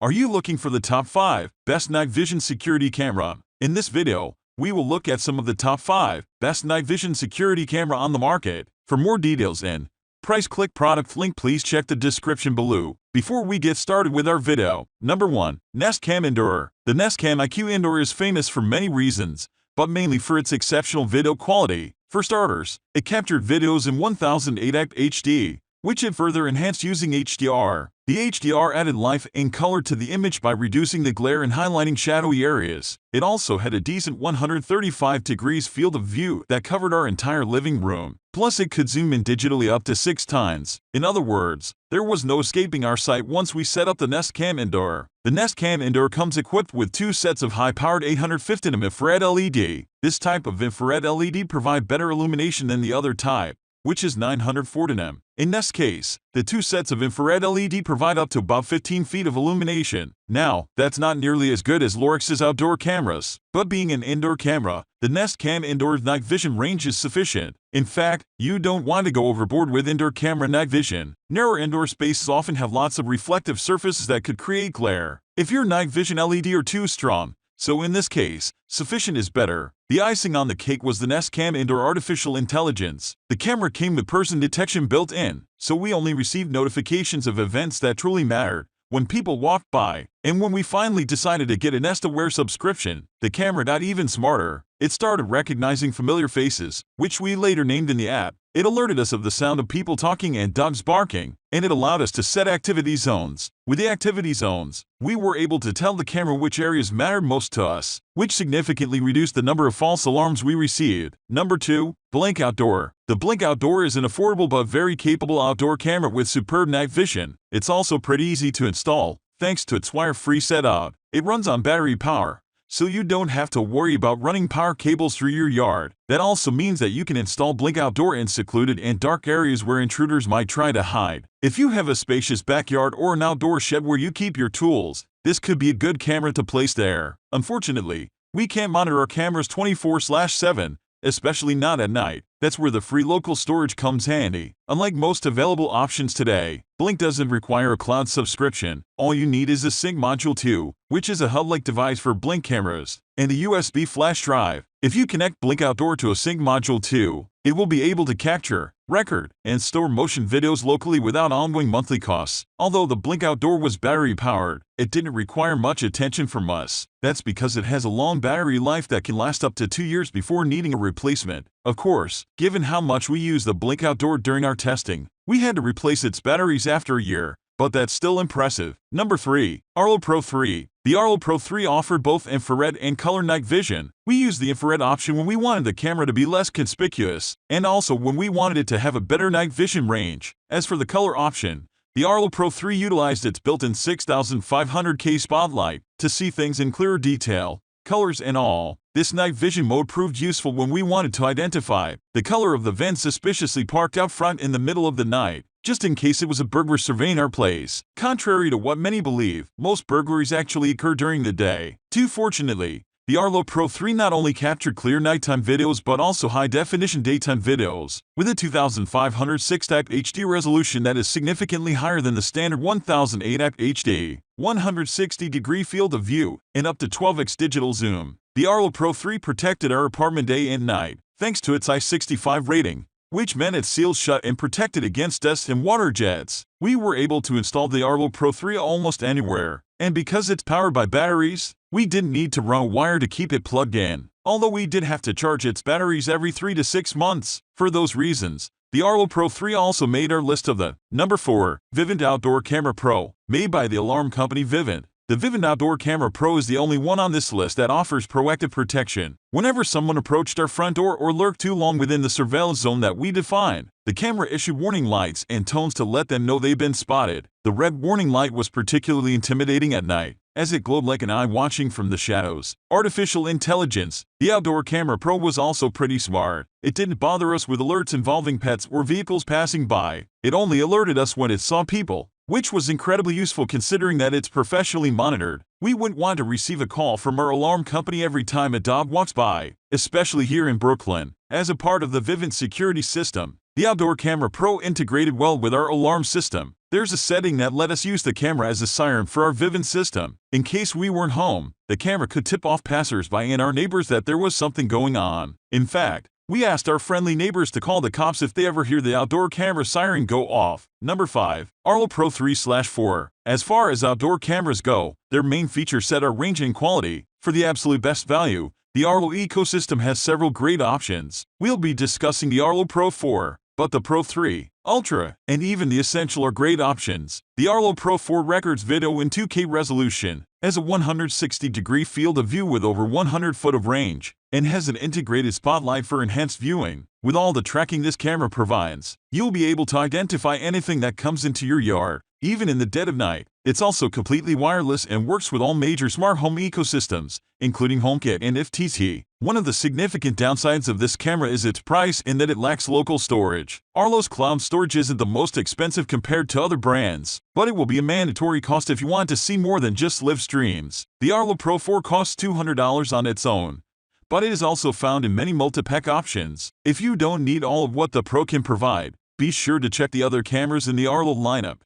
Are you looking for the top 5 best night vision security camera? In this video, we will look at some of the top 5 best night vision security camera on the market. For more details and price, click product link, please check the description below. Before we get started with our video, number 1. Nest Cam Indoor. The Nest Cam IQ Indoor is famous for many reasons, but mainly for its exceptional video quality. For starters, it captured videos in 1080p HD, which it further enhanced using HDR. The HDR added life and color to the image by reducing the glare and highlighting shadowy areas. It also had a decent 135 degrees field of view that covered our entire living room. Plus, it could zoom in digitally up to 6 times. In other words, there was no escaping our sight once we set up the Nest Cam Indoor. The Nest Cam Indoor comes equipped with 2 sets of high-powered 850nm infrared LED. This type of infrared LED provides better illumination than the other type, which is 940nm. In Nest's case, the 2 sets of infrared LED provide up to about 15 feet of illumination. Now, that's not nearly as good as Lorix's outdoor cameras, but being an indoor camera, the Nest Cam Indoor night vision range is sufficient. In fact, you don't want to go overboard with indoor camera night vision. Narrow indoor spaces often have lots of reflective surfaces that could create glare if your night vision LED are too strong. So in this case, sufficient is better. The icing on the cake was the Nest Cam Indoor Artificial Intelligence. The camera came with person detection built in, so we only received notifications of events that truly mattered when people walked by. And when we finally decided to get a Nest Aware subscription, the camera got even smarter. It started recognizing familiar faces, which we later named in the app. It alerted us of the sound of people talking and dogs barking, and it allowed us to set activity zones. With the activity zones, we were able to tell the camera which areas mattered most to us, which significantly reduced the number of false alarms we received. Number 2. Blink Outdoor. The Blink Outdoor is an affordable but very capable outdoor camera with superb night vision. It's also pretty easy to install, thanks to its wire-free setup. It runs on battery power, so you don't have to worry about running power cables through your yard. That also means that you can install Blink Outdoor in secluded and dark areas where intruders might try to hide. If you have a spacious backyard or an outdoor shed where you keep your tools, this could be a good camera to place there. Unfortunately, we can't monitor our cameras 24/7, especially not at night. That's where the free local storage comes handy. Unlike most available options today, Blink doesn't require a cloud subscription. All you need is a Sync Module 2, which is a hub-like device for Blink cameras, and a USB flash drive. If you connect Blink Outdoor to a Sync Module 2, it will be able to capture, record, and store motion videos locally without ongoing monthly costs. Although the Blink Outdoor was battery-powered, it didn't require much attention from us. That's because it has a long battery life that can last up to 2 years before needing a replacement. Of course, given how much we used the Blink Outdoor during our testing, we had to replace its batteries after a year, but that's still impressive. Number 3. Arlo Pro 3. The Arlo Pro 3 offered both infrared and color night vision. We used the infrared option when we wanted the camera to be less conspicuous, and also when we wanted it to have a better night vision range. As for the color option, the Arlo Pro 3 utilized its built-in 6500K spotlight to see things in clearer detail, colors and all. This night vision mode proved useful when we wanted to identify the color of the van suspiciously parked out front in the middle of the night, just in case it was a burglar surveying our place. Contrary to what many believe, most burglaries actually occur during the day. Fortunately, the Arlo Pro 3 not only captured clear nighttime videos but also high-definition daytime videos, with a 2506 HD resolution that is significantly higher than the standard 1080p HD, 160-degree field of view, and up to 12x digital zoom. The Arlo Pro 3 protected our apartment day and night, thanks to its I65 rating, which meant it sealed shut and protected against dust and water jets. We were able to install the Arlo Pro 3 almost anywhere, and because it's powered by batteries, we didn't need to run a wire to keep it plugged in, although we did have to charge its batteries every 3 to 6 months. For those reasons, the Arlo Pro 3 also made our list of the Number 4. Vivint Outdoor Camera Pro. Made by the alarm company Vivint, the Vivint Outdoor Camera Pro is the only one on this list that offers proactive protection. Whenever someone approached our front door or lurked too long within the surveillance zone that we defined, the camera issued warning lights and tones to let them know they've been spotted. The red warning light was particularly intimidating at night, as it glowed like an eye watching from the shadows. Artificial intelligence. The Outdoor Camera Pro was also pretty smart. It didn't bother us with alerts involving pets or vehicles passing by. It only alerted us when it saw people, which was incredibly useful considering that it's professionally monitored. We wouldn't want to receive a call from our alarm company every time a dog walks by, especially here in Brooklyn. As a part of the Vivint security system, the Outdoor Camera Pro integrated well with our alarm system. There's a setting that let us use the camera as a siren for our Vivint system. In case we weren't home, the camera could tip off passers-by and our neighbors that there was something going on. In fact, we asked our friendly neighbors to call the cops if they ever hear the outdoor camera siren go off. Number 5. Arlo Pro 3/4. As far as outdoor cameras go, their main feature set are range and quality. For the absolute best value, the Arlo ecosystem has several great options. We'll be discussing the Arlo Pro 4, but the Pro 3, Ultra, and even the Essential are great options. The Arlo Pro 4 records video in 2K resolution, has a 160-degree field of view with over 100 foot of range, and has an integrated spotlight for enhanced viewing. With all the tracking this camera provides, you'll be able to identify anything that comes into your yard, even in the dead of night. It's also completely wireless and works with all major smart home ecosystems, including HomeKit and FTT. One of the significant downsides of this camera is its price in that it lacks local storage. Arlo's cloud storage isn't the most expensive compared to other brands, but it will be a mandatory cost if you want to see more than just live streams. The Arlo Pro 4 costs $200 on its own, but it is also found in many multi-pack options. If you don't need all of what the Pro can provide, be sure to check the other cameras in the Arlo lineup.